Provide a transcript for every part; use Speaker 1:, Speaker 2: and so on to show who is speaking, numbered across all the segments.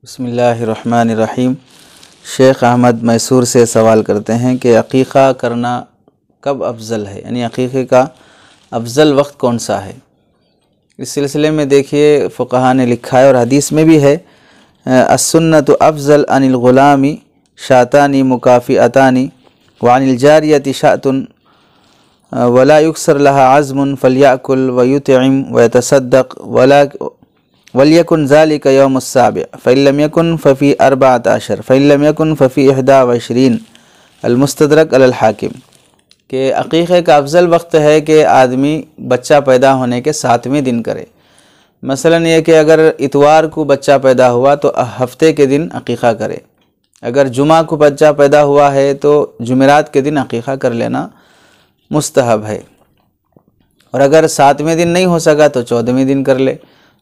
Speaker 1: بسم اللہ الرحمن الرحیم۔ شیخ احمد میسور سے سوال کرتے ہیں کہ عقیقہ کرنا کب افضل ہے، یعنی عقیقے کا افضل وقت کون سا ہے؟ اس سلسلے میں دیکھیے فقہاء نے لکھا ہے اور حدیث میں بھی ہے، السنۃ افضل عن الغلام شاتان مکافئتان وعن الجاریۃ شاۃ ولا یکسر لها عزم فلیأکل ویطعم ویتصدق ولیکن ذلک یوم السابع فإن لم یکن ففی 14 فإن لم یکن ففی 21 المستدرک علی الحاکم، کہ عقیقے کا افضل وقت ہے کہ آدمی بچہ پیدا ہونے کے 7ویں دن کرے۔ مثلا یہ کہ اگر اتوار کو بچہ پیدا ہوا تو ہفتے کے دن عقیقہ کرے، اگر جمعہ کو بچہ پیدا ہوا ہے تو جمعرات کے دن عقیقہ کر لینا مستحب ہے، اور اگر 7ویں دن نہیں ہو سکا تو 14ویں دن کر لے،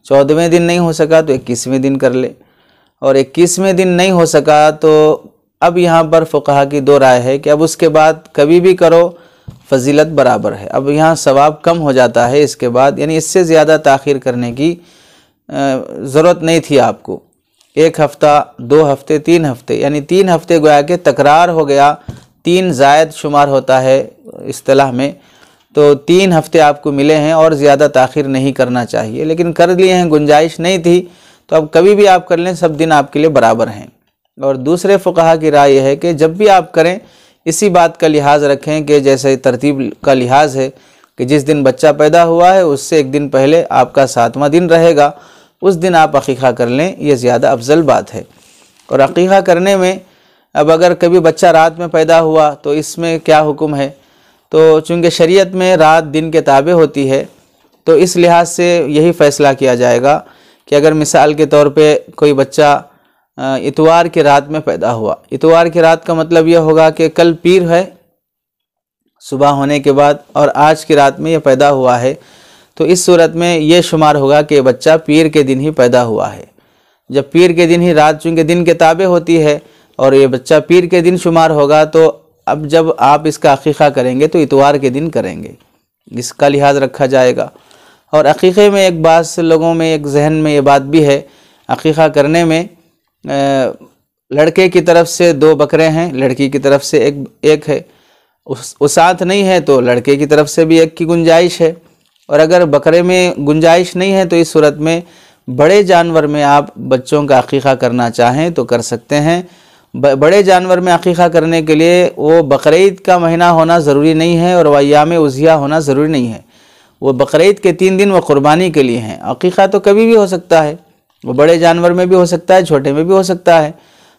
Speaker 1: 14ویں دن نہیں ہو سکا تو 21ویں دن کر لے، اور 21ویں دن نہیں ہو سکا تو اب یہاں پر فقہا کی دو رائے ہے کہ اب اس کے بعد کبھی بھی کرو فضیلت برابر ہے، اب یہاں ثواب کم ہو جاتا ہے اس کے بعد، یعنی اس سے زیادہ تاخیر کرنے کی ضرورت نہیں تھی آپ کو۔ 1 ہفتہ 2 ہفتے 3 ہفتے، یعنی 3 ہفتے گویا کہ تکرار ہو گیا، 3 زائد شمار ہوتا ہے اصطلاح میں، تو 3 ہفتے آپ کو ملے ہیں اور زیادہ تاخیر نہیں کرنا چاہیے، لیکن کر لیے ہیں، گنجائش نہیں تھی تو اب کبھی بھی آپ کر لیں، سب دن آپ کے لیے برابر ہیں۔ اور دوسرے فقہا کی رائے یہ ہے کہ جب بھی آپ کریں اسی بات کا لحاظ رکھیں کہ جیسے ترتیب کا لحاظ ہے کہ جس دن بچہ پیدا ہوا ہے اس سے 1 دن پہلے آپ کا 7واں دن رہے گا، اس دن آپ عقیقہ کر لیں، یہ زیادہ افضل بات ہے۔ اور عقیقہ کرنے میں اب اگر کبھی بچہ رات میں پیدا ہوا تو اس میں کیا حکم ہے؟ تو چونکہ شریعت میں رات دن کے تابع ہوتی ہے تو اس لحاظ سے یہی فیصلہ کیا جائے گا کہ اگر مثال کے طور پہ کوئی بچہ اتوار کی رات میں پیدا ہوا، اتوار کی رات کا مطلب یہ ہوگا کہ کل پیر ہے صبح ہونے کے بعد اور آج کی رات میں یہ پیدا ہوا ہے، تو اس صورت میں یہ شمار ہوگا کہ بچہ پیر کے دن ہی پیدا ہوا ہے۔ جب پیر کے دن ہی رات چونکہ دن کے تابع ہوتی ہے اور یہ بچہ پیر کے دن شمار ہوگا، تو اب جب آپ اس کا عقیقہ کریں گے تو اتوار کے دن کریں گے، اس کا لحاظ رکھا جائے گا۔ اور عقیقے میں ایک بعض لوگوں میں ایک ذہن میں یہ بات بھی ہے، عقیقہ کرنے میں لڑکے کی طرف سے 2 بکرے ہیں، لڑکی کی طرف سے ایک ہے، وسعت نہیں ہے تو لڑکے کی طرف سے بھی 1 کی گنجائش ہے، اور اگر بکرے میں گنجائش نہیں ہے تو اس صورت میں بڑے جانور میں آپ بچوں کا عقیقہ کرنا چاہیں تو کر سکتے ہیں۔ بڑے جانور میں عقیقہ کرنے کے لیے وہ بقرعید کا مہینہ ہونا ضروری نہیں ہے اور وہ ایام اضحیٰ ہونا ضروری نہیں ہے، وہ بقرعید کے 3 دن وہ قربانی کے لیے ہیں۔ عقیقہ تو کبھی بھی ہو سکتا ہے، وہ بڑے جانور میں بھی ہو سکتا ہے، چھوٹے میں بھی ہو سکتا ہے۔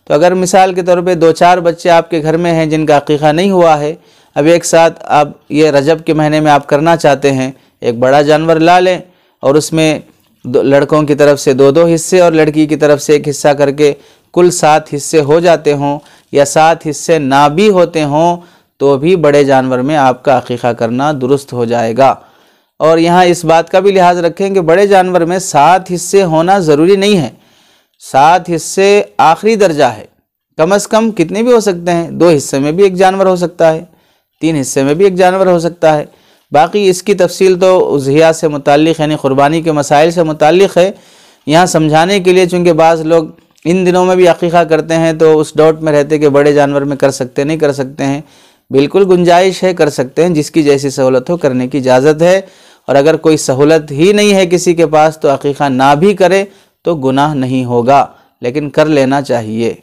Speaker 1: تو اگر مثال کے طور پہ 2-4 بچے آپ کے گھر میں ہیں جن کا عقیقہ نہیں ہوا ہے، اب ایک ساتھ آپ یہ رجب کے مہینے میں آپ کرنا چاہتے ہیں، ایک بڑا جانور لا لیں اور اس میں لڑکوں کی طرف سے 2 حصے اور لڑکی کی طرف سے 1 حصہ کر کے کل 7 حصے ہو جاتے ہوں، یا 7 حصے نہ بھی ہوتے ہوں تو بھی بڑے جانور میں آپ کا عقیقہ کرنا درست ہو جائے گا۔ اور یہاں اس بات کا بھی لحاظ رکھیں کہ بڑے جانور میں 7 حصے ہونا ضروری نہیں ہے، 7 حصے آخری درجہ ہے، کم از کم کتنے بھی ہو سکتے ہیں، 2 حصے میں بھی 1 جانور ہو سکتا ہے، 3 حصے میں بھی 1 جانور ہو سکتا ہے۔ باقی اس کی تفصیل تو اضحیٰ سے متعلق یعنی قربانی کے مسائل سے متعلق ہے، یہاں سمجھانے کے لیے چونکہ بعض لوگ ان دنوں میں بھی عقیقہ کرتے ہیں تو اس ڈاؤٹ میں رہتے کہ بڑے جانور میں کر سکتے نہیں کر سکتے ہیں، بالکل گنجائش ہے، کر سکتے ہیں، جس کی جیسی سہولت ہو کرنے کی اجازت ہے۔ اور اگر کوئی سہولت ہی نہیں ہے کسی کے پاس تو عقیقہ نہ بھی کرے تو گناہ نہیں ہوگا، لیکن کر لینا چاہیے۔